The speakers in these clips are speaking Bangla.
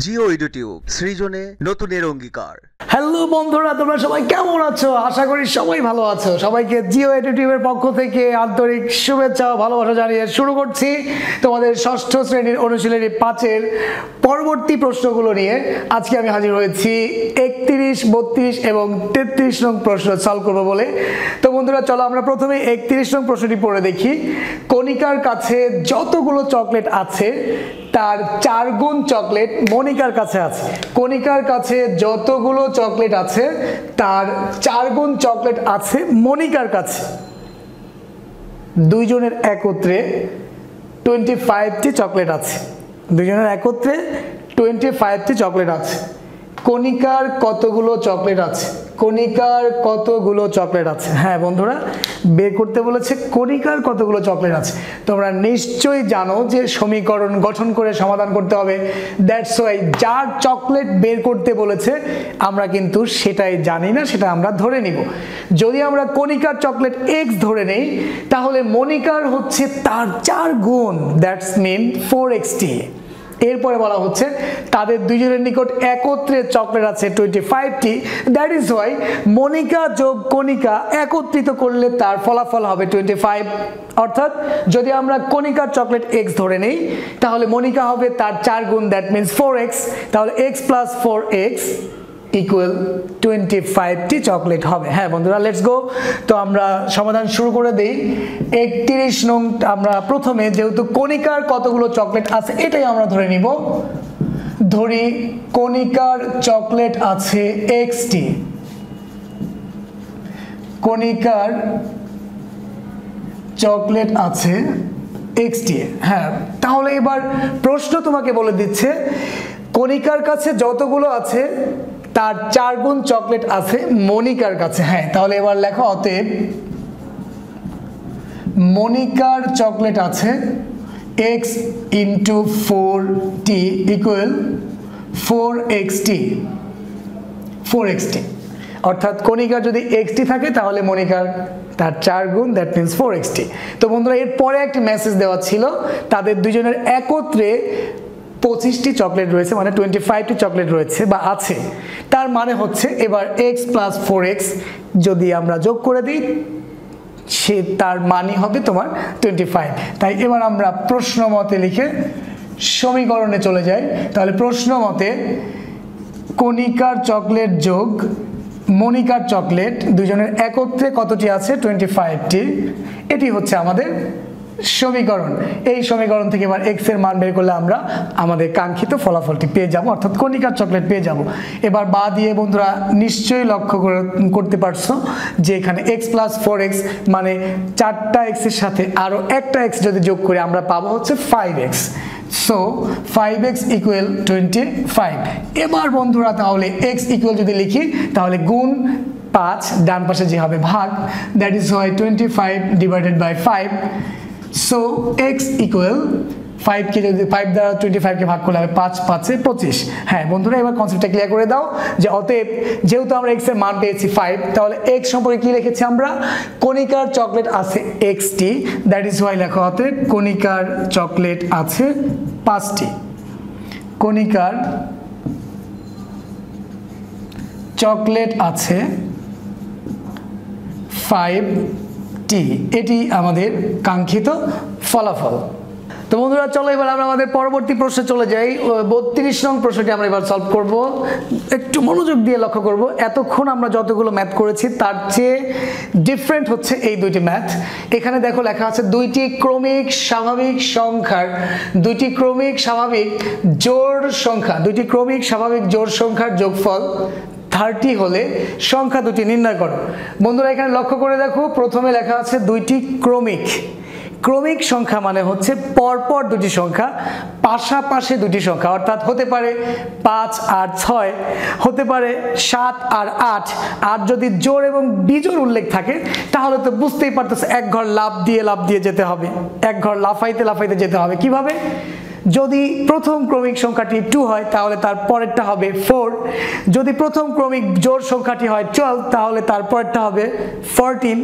জিও ইউটিউব সৃজনে নতুনের অঙ্গীকার। হ্যালো বন্ধুরা, তোমরা সবাই কেমন আছো? আশা করি সবাই ভালো আছো। সবাইকে জিও ইউটিউবের পক্ষ থেকে আন্তরিক শুভেচ্ছা ও ভালোবাসা জানিয়ে শুরু করছি তোমাদের ষষ্ঠ শ্রেণীর অনুশীলনী 5-এর পরবর্তী প্রশ্নগুলো নিয়ে। আজকে আমি হাজির হয়েছি 31, 32 এবং 33 নং প্রশ্ন সলভ করবো বলে। তো বন্ধুরা চলো আমরা প্রথমে 31 নং প্রশ্নটি পড়ে দেখি। কণিকার কাছে যতগুলো চকলেট আছে তার 4 গুণ চকলেট মনিকার কাছে আছে। কণিকার কাছে যতগুলো চকলেট আছে তার 4 গুণ চকলেট আছে মনিকার কাছে। দুইজনের একত্রে 25টি চকলেট আছে। দুইজনের একত্রে 25টি চকলেট আছে। কণিকার কতগুলো চকলেট আছে? কণিকার কতগুলো চকলেট আছে? হ্যাঁ বন্ধুরা, বের করতে বলেছে কণিকার কতগুলো চকলেট আছে। তোমরা নিশ্চয়ই জানো যে সমীকরণ গঠন করে সমাধান করতে হবে। দ্যাটস ওয়াই যার চকলেট বের করতে বলেছে আমরা কিন্তু সেটাই জানি না, সেটা আমরা ধরে নিব। যদি আমরা কণিকার চকলেট x ধরে নেই তাহলে মনিকার হচ্ছে তার 4 গুণ, দ্যাটস মিন 4xt। এরপরে বলা হচ্ছে তাদের দুইজনের নিকট একত্রে চকলেট আছে 25টি। দ্যাট ইজ ওয়াই মনিকা যোগ কণিকা একত্রিত করলে তার ফলাফল হবে 25। অর্থাৎ যদি আমরা কণিকার চকলেট x ধরে নেই তাহলে মনিকা হবে তার 4 গুণ, দ্যাট মিনস 4x। তাহলে x প্লাস 4x ইকুয়াল 25টি চকলেট হবে। হ্যাঁ বন্ধুরা, লেটস গো। তো আমরা সমাধান শুরু করে দেই। 31 নং আমরা প্রথমে যেহেতু কণিকার কতগুলো চকলেট আছে এটাই আমরা ধরে নিব। ধরি কণিকার চকলেট আছে xt। কণিকার চকলেট আছে xt। হ্যাঁ, তাহলে এবার প্রশ্ন তোমাকে বলে দিচ্ছে কণিকার কাছে যতগুলো আছে তার 4 গুণ চকলেট আছে মনিকার কাছে। হ্যাঁ, তাহলে এবার লেখো অতএব মনিকার চকলেট আছে x into 4t equal 4xt। 4xt অর্থাৎ কণিকার যদি xt থাকে তাহলে মনিকার তার 4 গুণ, দ্যাট মিনস 4xt। তো বন্ধুরা এর পরে একটা মেসেজ দেওয়া ছিল তাদের দুজনের একত্রে 25টি চকলেট রয়েছে, মানে 25টি চকলেট রয়েছে বা আছে। তার মানে হচ্ছে এবার x প্লাস 4x যদি আমরা যোগ করে দিই সে তার মানই হবে তোমার 25। তাই এবার আমরা প্রশ্ন মতে লিখে সমীকরণে চলে যাই। তাহলে প্রশ্ন মতে কণিকার চকলেট যোগ মনিকার চকলেট দুজনের একত্রে কতটি আছে? 25টি। এটি হচ্ছে আমাদের সমীকরণ। এই সমীকরণ থেকে এবার x এর মান বের করলে আমরা আমাদের কাঙ্ক্ষিত ফলাফলটি পেয়ে যাব, অর্থাৎ কণিকার চকলেট পেয়ে যাব। এবার বা দিয়ে বন্ধুরা নিশ্চয়ই লক্ষ্য করতে পারছো যে এখানে x প্লাস 4x মানে 4টা x এর সাথে আরো একটা x যদি যোগ করে আমরা পাবো হচ্ছে 5x। So 5x equal 25। এবার বন্ধুরা তাহলে x ইকুয়াল যদি লিখি তাহলে গুণ 5, ডান পাশে যে হবে ভাগ, that is Y 25 divided by 5। So x equal 5 কে যদি 5 দ্বারা 25 কে ভাগ করলে হবে 5 5 এ 25। হ্যাঁ বন্ধুরা, এবার কনসেপ্টটা ক্লিয়ার করে দাও যে অতএব যেহেতু আমরা x এর মান পেয়েছি 5, তাহলে x সম্পর্কে কি লিখেছি আমরা? কণিকার চকলেট আছে xt, দ্যাট ইজ ওয়াই লেখা অতএব কণিকার চকলেট আছে 5টি। কণিকার চকলেট আছে 5টি। এটি আমাদের কাঙ্ক্ষিত ফলাফল। তো বন্ধুরা চলো এবার আমরা আমাদের পরবর্তী প্রশ্নে চলে যাই। 32 নং প্রশ্নটি আমরা এবার সলভ করব। একটু মনোযোগ দিয়ে লক্ষ্য করব। এতক্ষণ আমরা যতগুলো ম্যাথ করেছি তার চেয়ে ডিফারেন্ট হচ্ছে এই দুইটি ম্যাথ। এখানে দেখো লেখা আছে দুইটি ক্রমিক স্বাভাবিক সংখ্যার, দুইটি ক্রমিক স্বাভাবিক জোড় সংখ্যা, দুইটি ক্রমিক স্বাভাবিক জোড় সংখ্যার যোগফল 30 হলে সংখ্যা দুটি নির্ণয় করো। বন্ধুরা এখানে লক্ষ্য করে দেখো, প্রথমে লেখা আছে দুইটি ক্রমিক। ক্রমিক সংখ্যা মানে হচ্ছে পরপর দুটি সংখ্যা, পাশাপাশি দুটি সংখ্যা, অর্থাৎ হতে পারে 5 আর 6, হতে পারে 7 আর 8। আর যদি জোড় এবং বিজোড় উল্লেখ থাকে তাহলে তো বুঝতেই পারতেছে এক ঘর লাফ দিয়ে যেতে হবে, এক ঘর লাফাইতে যেতে হবে। কিভাবে? যদি প্রথম ক্রমিক সংখ্যাটি 2 হয় তাহলে তার পরেরটা হবে 4, যদি প্রথম ক্রমিক জোড় সংখ্যাটি হয় 12 তাহলে তার পরেরটা হবে 14।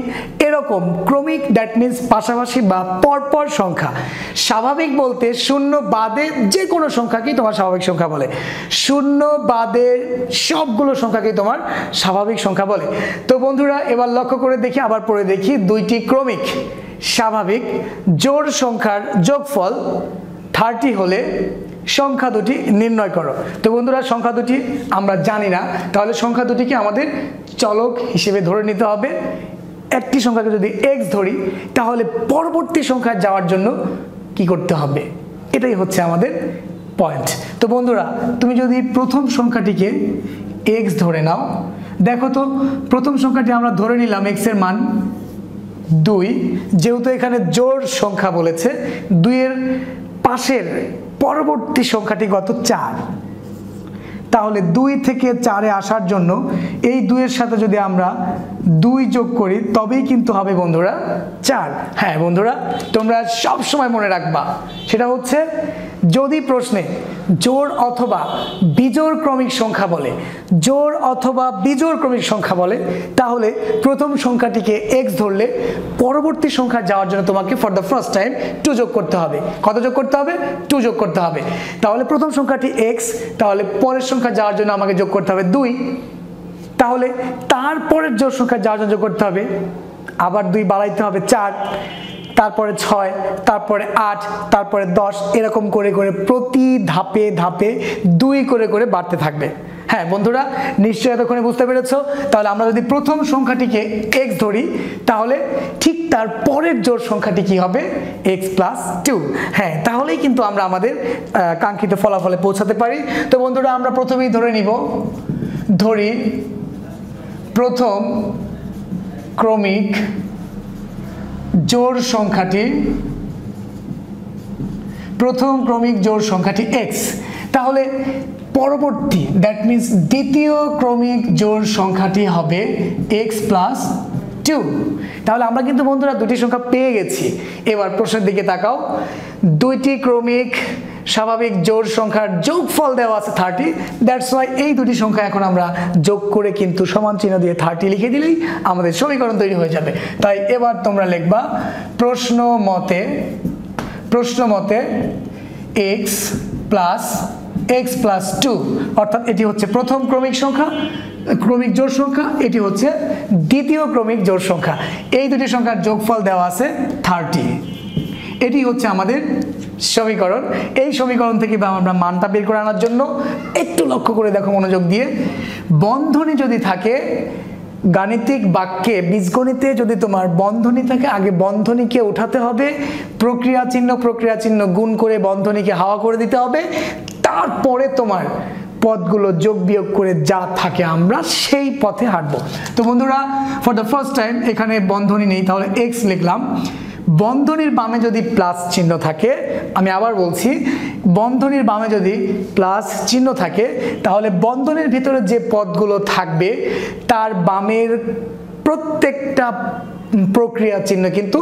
এরকম ক্রমিক, দ্যাট মিন্স পাশাপাশি বা পরপর সংখ্যা। স্বাভাবিক বলতে শূন্য বাদে যে কোনো সংখ্যাকেই তোমার স্বাভাবিক সংখ্যা বলে, শূন্য বাদে সবগুলো সংখ্যাকেই তোমার স্বাভাবিক সংখ্যা বলে। তো বন্ধুরা এবার লক্ষ্য করে দেখি, আবার পড়ে দেখি, দুইটি ক্রমিক স্বাভাবিক জোড় সংখ্যার যোগফল 30 হলে সংখ্যা দুটি নির্ণয় করো। তো বন্ধুরা সংখ্যা দুটি আমরা জানি না, তাহলে সংখ্যা দুটিকে আমাদের চলক হিসেবে ধরে নিতে হবে। একটি সংখ্যাকে যদি x ধরি তাহলে পরবর্তী সংখ্যায় যাওয়ার জন্য কি করতে হবে, এটাই হচ্ছে আমাদের পয়েন্ট। তো বন্ধুরা তুমি যদি প্রথম সংখ্যাটিকে x ধরে নাও, দেখো তো প্রথম সংখ্যাটি আমরা ধরে নিলাম x এর মান 2, যেহেতু এখানে জোড় সংখ্যা বলেছে 2 এর পাশের পরবর্তী সংখ্যাটি কত, 4। তাহলে 2 থেকে 4-এ আসার জন্য এই 2 এর সাথে যদি আমরা 2 যোগ করি তবেই কিন্তু হবে বন্ধুরা 4। হ্যাঁ বন্ধুরা তোমরা সব সময় মনে রাখবা, সেটা হচ্ছে যদি প্রশ্নে জোড় অথবা বিজোড় ক্রমিক সংখ্যা বলে, জোড় অথবা বিজোড় ক্রমিক সংখ্যা বলে, তাহলে প্রথম সংখ্যাটিকে x ধরলে পরবর্তী সংখ্যা যাওয়ার জন্য তোমাকে ফর দ্য ফার্স্ট টাইম 2 যোগ করতে হবে। কত যোগ করতে হবে, 2 যোগ করতে হবে। তাহলে প্রথম সংখ্যাটি x, তাহলে পরের সংখ্যা যাওয়ার জন্য আমাকে যোগ করতে হবে 2, তাহলে তারপরের জোড় সংখ্যা যাওয়ার জন্য যোগ করতে হবে আবার 2 বাড়াইতে হবে 4, তারপরে 6, তারপরে 8, তারপরে 10, এরকম করে করে প্রতি ধাপে ধাপে 2 করে করে বাড়তে থাকবে। হ্যাঁ বন্ধুরা নিশ্চয়ই এতক্ষণে বুঝতে পেরেছো। তাহলে আমরা যদি প্রথম সংখ্যাটিকে x ধরি তাহলে ঠিক তার পরের জোড় সংখ্যাটি কি হবে, x + 2। হ্যাঁ তাহলেই কিন্তু আমরা আমাদের কাঙ্ক্ষিত ফলাফলে পৌঁছাতে পারি। তো বন্ধুরা আমরা প্রথমেই ধরে নিব, ধরি প্রথম ক্রমিক জোড় সংখ্যাটি, প্রথম ক্রমিক জোড় সংখ্যাটি x, তাহলে পরবর্তী দ্যাট মিন্স দ্বিতীয় ক্রমিক জোড় সংখ্যাটি হবে x + 2। তাহলে আমরা কিন্তু বন্ধুরা দুটি সংখ্যা পেয়ে গেছি। এবার প্রশ্নের দিকে তাকাও, দুইটি ক্রমিক স্বাভাবিক জোড় সংখ্যার যোগফল দেওয়া আছে 30, দ্যাটস ওয়াই এই দুটি সংখ্যা এখন আমরা যোগ করে কিন্তু সমান চিহ্ন দিয়ে 30 লিখে দিলেই আমাদের সমীকরণ তৈরি হয়ে যাবে। তাই এবার তোমরা লিখবা প্রশ্ন মতে x + 2, অর্থাৎ এটি হচ্ছে প্রথম ক্রমিক সংখ্যা, ক্রমিক জোড় সংখ্যা, এটি হচ্ছে দ্বিতীয় ক্রমিক জোড় সংখ্যা। এই দুটি সংখ্যার যোগফল দেওয়া আছে 30, এটি হচ্ছে আমাদের সমীকরণ। এই সমীকরণ থেকে আমরা মানটা বের করে আনার জন্য একটু লক্ষ্য করে দেখো মনোযোগ দিয়ে, বন্ধনী যদি থাকে গাণিতিক বাক্যে, বীজগণিতে যদি তোমার বন্ধনী থাকে, আগে বন্ধনীকে উঠাতে হবে, প্রক্রিয়া চিহ্ন গুণ করে বন্ধনীকে হাওয়া করে দিতে হবে, তারপরে তোমার পদগুলো যোগ বিয়োগ করে যা থাকে আমরা সেই পথে হাঁটবো। তো বন্ধুরা ফর দ্য ফার্স্ট টাইম এখানে বন্ধনী নেই, তাহলে x লিখলাম। বন্ধনীর বামে যদি প্লাস চিহ্ন থাকে, আমি আবার বলছি, বন্ধনীর বামে যদি প্লাস চিহ্ন থাকে তাহলে বন্ধনীর ভিতরে যে পদগুলো থাকবে তার বামের প্রত্যেকটা প্রক্রিয়া চিহ্ন কিন্তু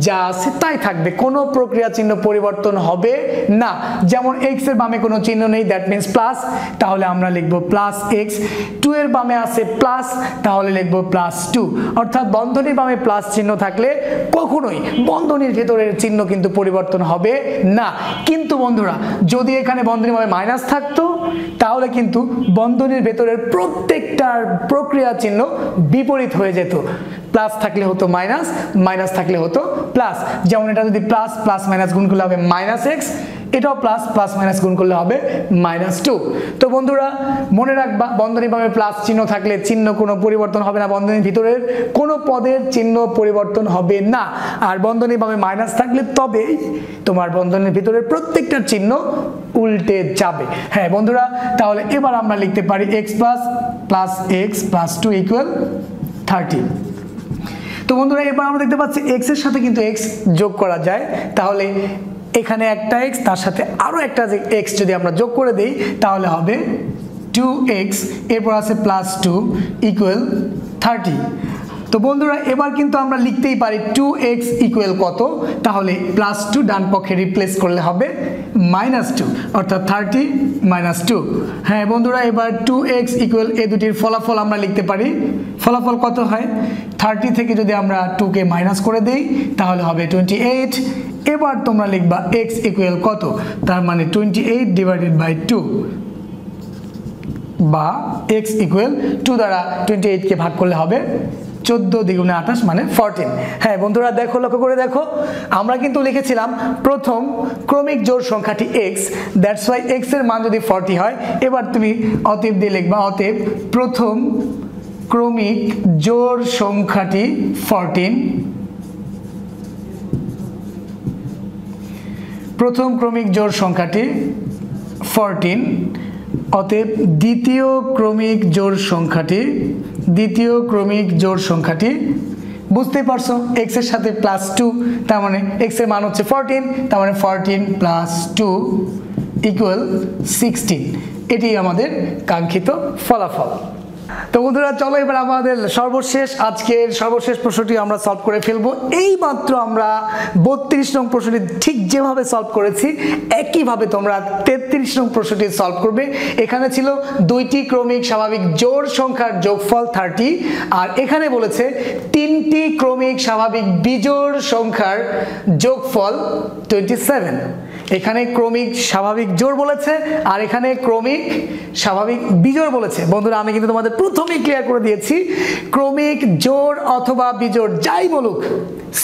যা আছে তাই থাকবে, কোনো প্রক্রিয়া চিহ্ন পরিবর্তন হবে না। যেমন x এর বামে কোনো চিহ্ন নেই, দ্যাট মিন্স প্লাস, তাহলে আমরা লিখবো +x। 2 এর বামে আছে প্লাস, তাহলে লিখবো +2। অর্থাৎ বন্ধনীর বামে প্লাস চিহ্ন থাকলে কখনোই বন্ধনীর ভেতরের চিহ্ন কিন্তু পরিবর্তন হবে না। কিন্তু বন্ধুরা যদি এখানে বন্ধনীর বামে মাইনাস থাকতো তাহলে কিন্তু বন্ধনীর ভেতরের প্রত্যেকটার প্রক্রিয়া চিহ্ন বিপরীত হয়ে যেত। প্লাস থাকলে হতো মাইনাস, মাইনাস থাকলে হতো প্লাস। যেমন এটা যদি প্লাস প্লাস মাইনাস গুণ করলে হবে -x, এটাও প্লাস প্লাস মাইনাস গুণ করলে হবে -2। তো বন্ধুরা মনে রাখবা বন্ধনীর বামে প্লাস চিহ্ন থাকলে চিহ্ন কোনো পরিবর্তন হবে না, বন্ধনীর ভিতরের কোনো পদের চিহ্ন পরিবর্তন হবে না। আর বন্ধনীর বামে মাইনাস থাকলে তবেই তোমার বন্ধনীর ভিতরের প্রত্যেকটা চিহ্ন উল্টে যাবে। হ্যাঁ বন্ধুরা তাহলে এবার আমরা লিখতে পারি x + x + 2 = 30। তো বন্ধুরা এবার আমরা দেখতে পাচ্ছি x এর সাথে কিন্তু x যোগ করা যায়, তাহলে এখানে একটা x তার সাথে আরো একটা x যদি আমরা যোগ করে দেই তাহলে হবে 2x, এরপর আছে +2 = 30। তো বন্ধুরা এবার কিন্তু আমরা লিখতেই পারি 2x ইকুয়াল কত, তাহলে +2 ডান পক্ষে রিপ্লেস করলে হবে -2, অর্থাৎ 30 - 2। হ্যাঁ বন্ধুরা এবার 2x ইকুয়াল এই দুটির ফলাফল আমরা লিখতে পারি। ফলাফল কত হয়, 30 থেকে যদি আমরা 2 কে মাইনাস করে দেই তাহলে হবে 28। এবার তোমরা লিখবা x ইকুয়াল কত, তার মানে 28 ডিভাইডেড বাই 2, বা x ইকুয়াল 2 দ্বারা 28 কে ভাগ করলে হবে 14 দ্বিগুণে 28 মানে 14। হ্যাঁ বন্ধুরা দেখো, লক্ষ্য করে দেখো, আমরা কিন্তু লিখেছিলাম প্রথম ক্রমিক জোড় সংখ্যাটি x, দ্যাটস ওয়াই x এর মান যদি 40 হয়, এবার তুমি অতএব দিয়ে লিখবা অতএব প্রথম ক্রমিক জোড় সংখ্যাটি 14, প্রথম ক্রমিক জোড় সংখ্যাটি 14, অতএব দ্বিতীয় ক্রমিক জোড় সংখ্যাটি বুঝতে পারছো x এর সাথে +2, তার মানে x এর মান হচ্ছে 14, তার মানে 14 + 2 ইকুয়াল 16। এটি আমাদের কাঙ্ক্ষিত ফলাফল। তো বন্ধুরা চলো এবার আমাদের আজকের সর্বশেষ প্রশ্নটি আমরা সলভ করে ফেলবো। এই মাত্র আমরা 32 নং প্রশ্নটি ঠিক যেভাবে সলভ করেছি একইভাবে তোমরা 33 নং প্রশ্নটি সলভ করবে। এখানে ছিল দুইটি ক্রমিক স্বাভাবিক জোড় সংখ্যার যোগফল 30, আর এখানে বলেছে তিনটি ক্রমিক স্বাভাবিক বিজোড় সংখ্যার যোগফল 27। এখানে ক্রমিক স্বাভাবিক জোড় বলেছে আর এখানে ক্রমিক স্বাভাবিক বিজোড় বলেছে। বন্ধুরা আমি কিন্তু তোমাদের প্রথমেই ক্লিয়ার করে দিয়েছি, ক্রমিক জোড় অথবা বিজোড় যাই বলুক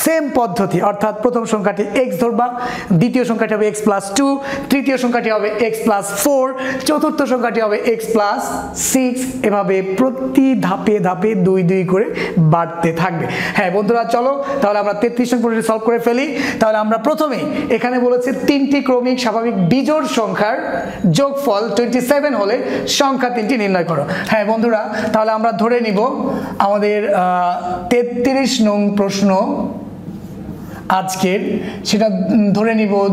সেম পদ্ধতি, অর্থাৎ প্রথম সংখ্যাটি x ধরবা, দ্বিতীয় সংখ্যাটি হবে x + 2, তৃতীয় সংখ্যাটি হবে x + 4, চতুর্থ সংখ্যাটি হবে x + 6, এভাবে প্রতি ধাপে ধাপে 2 2 করে বাড়তে থাকবে। হ্যাঁ বন্ধুরা চলো তাহলে আমরা 33 নং প্রশ্নটি সলভ করে ফেলি। তাহলে আমরা প্রথমেই এখানে বলেছে তিনটি ক্রমিক স্বাভাবিক বিজোড় সংখ্যার যোগফল 27 হলে সংখ্যা তিনটি নির্ণয় করো। হ্যাঁ বন্ধুরা তাহলে আমরা ধরে নিব আমাদের 33 নং প্রশ্ন আজকের, সেটা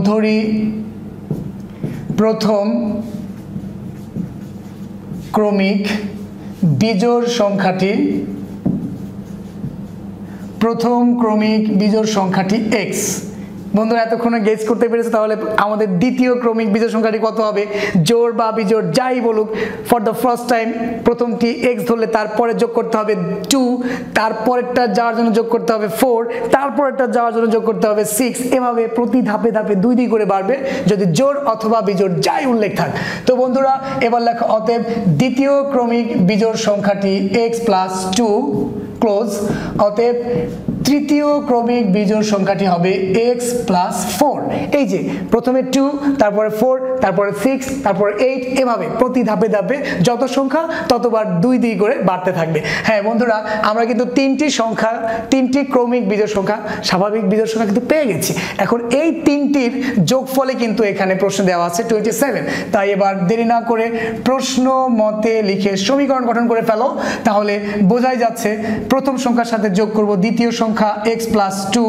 ধরি প্রথম ক্রমিক বিজোড় সংখ্যাটি x। বন্ধুরা এতক্ষণে গেস করতে পেরেছে, তাহলে আমাদের দ্বিতীয় ক্রমিক বিজোড় সংখ্যাটি কত হবে, জোড় বা বিজোড় যাই বলুক, ফর দ্য ফার্স্ট টাইম প্রথমটি x ধরলে তারপরে যোগ করতে হবে 2, তারপরেরটা যাওয়ার জন্য যোগ করতে হবে 4, তারপরেরটা যাওয়ার জন্য যোগ করতে হবে 6, এভাবে প্রতি ধাপে ধাপে 2 2 করে বাড়বে যদি জোড় অথবা বিজোড় যাই উল্লেখ থাক। তো বন্ধুরা এবার লেখো অতএব দ্বিতীয় ক্রমিক বিজোড় সংখ্যাটি x + 2 ক্লোজ, অতএব তৃতীয় ক্রমিক বিজোড় সংখ্যাটি হবে x + 4। এই যে প্রথমে 2, তারপরে 4, তারপরে 6, তারপরে 8, এভাবে প্রতি ধাপে ধাপে যত সংখ্যা ততবার 2 2 করে বাড়তে থাকবে। হ্যাঁ বন্ধুরা আমরা কিন্তু তিনটি ক্রমিক বিজোড় সংখ্যা স্বাভাবিক বিজোড় সংখ্যা কিন্তু পেয়ে গেছি। এখন এই তিনটির যোগফলে কিন্তু এখানে প্রশ্ন দেওয়া আছে 27। তাই এবার দেরি না করে প্রশ্ন মতে লিখে সমীকরণ গঠন করে ফেলো, তাহলে বোঝাই যাচ্ছে প্রথম সংখ্যার সাথে যোগ করব দ্বিতীয় সংখ্যা x + 2,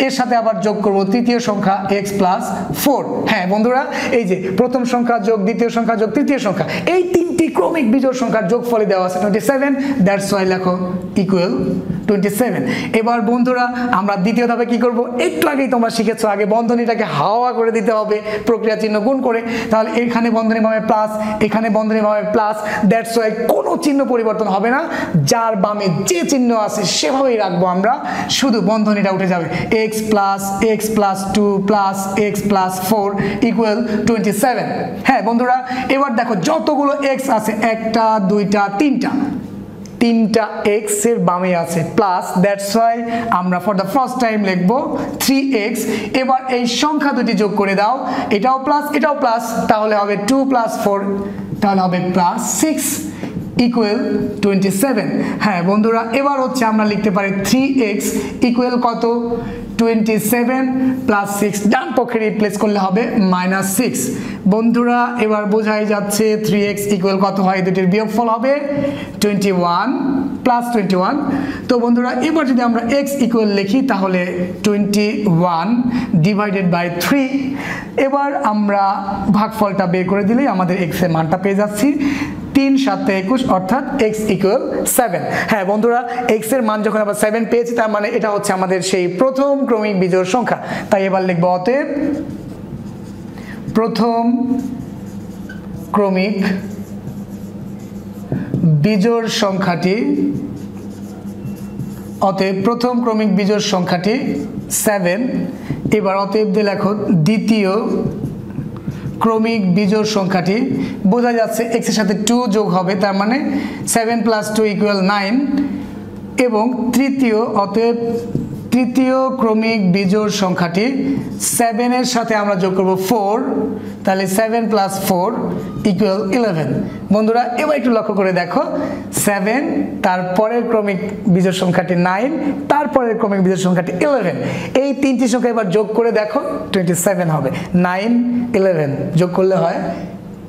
এর সাথে আবার যোগ করব তৃতীয় সংখ্যা x + 4। হ্যাঁ বন্ধুরা এই যে প্রথম সংখ্যা যোগ দ্বিতীয় সংখ্যা যোগ তৃতীয় সংখ্যা, এই তিনটি ক্রমিক বিজোড় সংখ্যার যোগফলে দেওয়া আছে 27, দ্যাটস ওয়াই লেখো ইকুয়াল 27। এবার বন্ধুরা আমরা দ্বিতীয় ধাপে কি করব, একটু আগেই তোমরা শিখেছো, আগে বন্ধনীটাকে হাওয়া করে দিতে হবে প্রক্রিয়া চিহ্ন গুণ করে। তাহলে এখানে বন্ধনী ভাবে প্লাস, এখানে বন্ধনী ভাবে প্লাস, দ্যাটস ওয়াই কোনো চিহ্ন পরিবর্তন হবে না, যার বামে যে চিহ্ন আছে সেভাবেই রাখবো আমরা, শুধু বন্ধনীটা উঠে যাবে x + 2 + x + 4 ইকুয়াল 27। হ্যাঁ বন্ধুরা এবার দেখো যতগুলো x আছে, একটা দুইটা তিনটা x এর বামে আছে প্লাস, দ্যাটস ওয়াই আমরা ফর দ্য ফার্স্ট টাইম লিখবো 3x। এবার এই সংখ্যা দুটি যোগ করে দাও, এটাও প্লাস এটাও প্লাস, তাহলে হবে 2 + 4, তাহলে হবে +6 ইকুয়াল 27। হ্যাঁ বন্ধুরা এবার হচ্ছে আমরা লিখতে পারি 3x ইকুয়াল কত, 27 + 6, ডান পক্ষে রিপ্লেস করলে হবে -6। বন্ধুরা এবার বোঝাই যাচ্ছে 3x ইকুয়াল কত হয়, দুটির বিয়োগফল হবে 21 + 21। তো বন্ধুরা এবার যদি আমরা x ইকুয়াল লিখি তাহলে 21 ডিভাইডেড বাই 3। এবার আমরা ভাগফলটা বের করে দিলেই আমাদের x এর মানটা পেয়ে যাচ্ছি। 3 7 21 অর্থাৎ x ইকুয়াল 7। হ্যাঁ বন্ধুরা, x এর মান যখন আমরা 7 পেয়েছি তার মানে এটা হচ্ছে আমাদের সেই প্রথম ক্রমিক বিজোড় সংখ্যা। তাই এবার লিখব অতএব প্রথম ক্রমিক বিজোড় সংখ্যাটি, অতএব প্রথম ক্রমিক বিজোড় সংখ্যাটি 7। এবার অতএব দিয়ে লেখো দ্বিতীয় ক্রমিক বিজোড় সংখ্যাটি, বোঝা যাচ্ছে x এর সাথে 2 যোগ হবে, তার মানে 7 + 2 = 9। এবং অতএব তৃতীয় ক্রমিক বিজোড় সংখ্যাটি 7 এর সাথে আমরা যোগ করব 4, তাহলে 7 + 4 = 11। বন্ধুরা এবার একটু লক্ষ্য করে দেখো, 7 তারপরের ক্রমিক বিজোড় সংখ্যাটি 9, তারপরের ক্রমিক বিজোড় সংখ্যাটি 11। এই তিনটি সংখ্যা এবার যোগ করে দেখো 27 হবে। 9 11 যোগ করলে হয়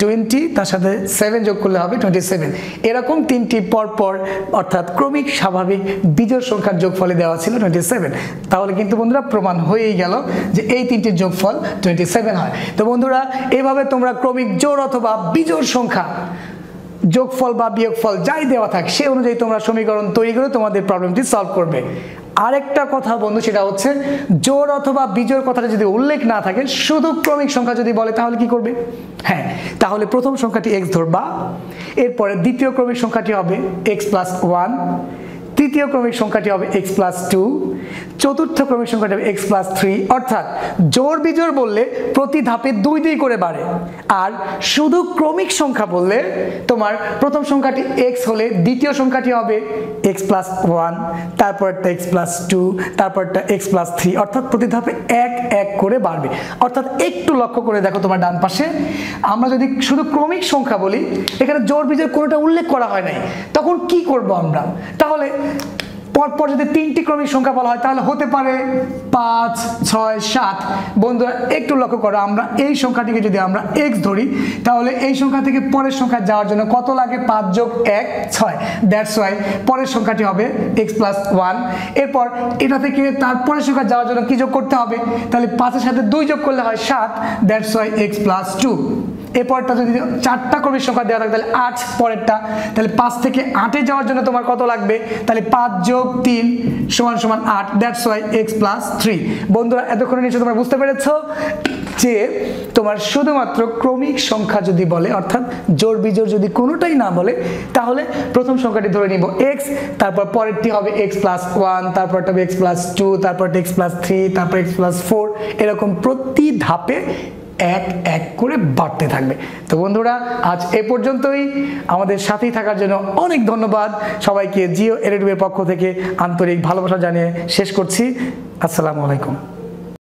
20, তার সাথে 7 যোগ করলে হবে 27। এরকম তিনটি পরপর অর্থাৎ ক্রমিক স্বাভাবিক বিজোড় সংখ্যার যোগফলে দেওয়া ছিল 27। তাহলে কিন্তু বন্ধুরা প্রমাণ হয়েই গেল যে এই তিনটির যোগফল 27 হয়। তো বন্ধুরা এভাবে তোমরা ক্রমিক জোড় অথবা বিজোড় সংখ্যা যোগফল বা বিয়োগফল যাই দেওয়া থাকে সে অনুযায়ী তোমরা সমীকরণ তৈরি করে তোমাদের প্রবলেমটি সলভ করবে। আরেকটা কথা বন্ধু, সেটা হচ্ছে জোড় অথবা বিজোড় কথাটা যদি উল্লেখ না থাকে, শুধু ক্রমিক সংখ্যা যদি বলে তাহলে কি করবে? হ্যাঁ, তাহলে প্রথম সংখ্যাটি x ধরবা, এরপরে দ্বিতীয় ক্রমিক সংখ্যাটি হবে x + 1, তৃতীয় ক্রমিক সংখ্যাটি হবে x + 2, চতুর্থ ক্রমিক সংখ্যাটি হবে x + 3। অর্থাৎ জোড় বিজোড় বললে প্রতি ধাপে 2 2 করে বাড়ে, আর শুধু ক্রমিক সংখ্যা বললে তোমার প্রথম সংখ্যাটি x হলে দ্বিতীয় সংখ্যাটি হবে x + 1, তারপরটা x + 2, তারপরটা x + 3, অর্থাৎ প্রতি ধাপে 1 1 করে বাড়বে। অর্থাৎ একটু লক্ষ্য করে দেখো তোমার ডান পাশে, আমরা যদি শুধু ক্রমিক সংখ্যা বলি, এখানে জোড় বিজোড় কোনোটা উল্লেখ করা হয় নাই, তখন কি করব আমরা? তাহলে পরপর যদি 3টি ক্রমিক সংখ্যা বলা হয় তাহলে হতে পারে 5 6 7। বন্ধুরা একটু লক্ষ্য করো, আমরা এই সংখ্যাটিকে যদি আমরা x ধরি তাহলে এই সংখ্যা থেকে পরের সংখ্যা যাওয়ার জন্য কত লাগে? 5 + 1 6। দ্যাটস ওয়াই পরের সংখ্যাটি হবে x + 1। এরপর এটা থেকে তার পরের সংখ্যা যাওয়ার জন্য কি যোগ করতে হবে? তাহলে 5 এর সাথে 2 যোগ করলে হয় 7। That's why x + 2। এরপরটা যদি 4টা ক্রমিক সংখ্যা দেওয়া থাকে তাহলে 8 পরেরটা, তাহলে 5 থেকে 8 এ যাওয়ার জন্য তোমার কত লাগবে? তাহলে 5 + 3 = 8। That's why x + 3। বন্ধুরা এতক্ষণে নিশ্চয়ই তোমরা বুঝতে পেরেছো যে তোমার শুধুমাত্র ক্রমিক সংখ্যা যদি বলে, অর্থাৎ জোড় বিজোড় যদি কোনোটাই না বলে, তাহলে প্রথম সংখ্যাটি ধরে নিব x, তারপর পরেরটি হবে x + 1, তারপরটা হবে x + 2, তারপরটা x + 3, তারপর x + 4, এরকম প্রতি ধাপে 1 1 করে বাড়তে থাকবে। তো বন্ধুরা আজ এ পর্যন্তই। আমাদের সাথেই থাকার জন্য অনেক ধন্যবাদ সবাইকে। জিও এর পক্ষ থেকে আন্তরিক ভালোবাসা জানিয়ে শেষ করছি। আসসালামু আলাইকুম।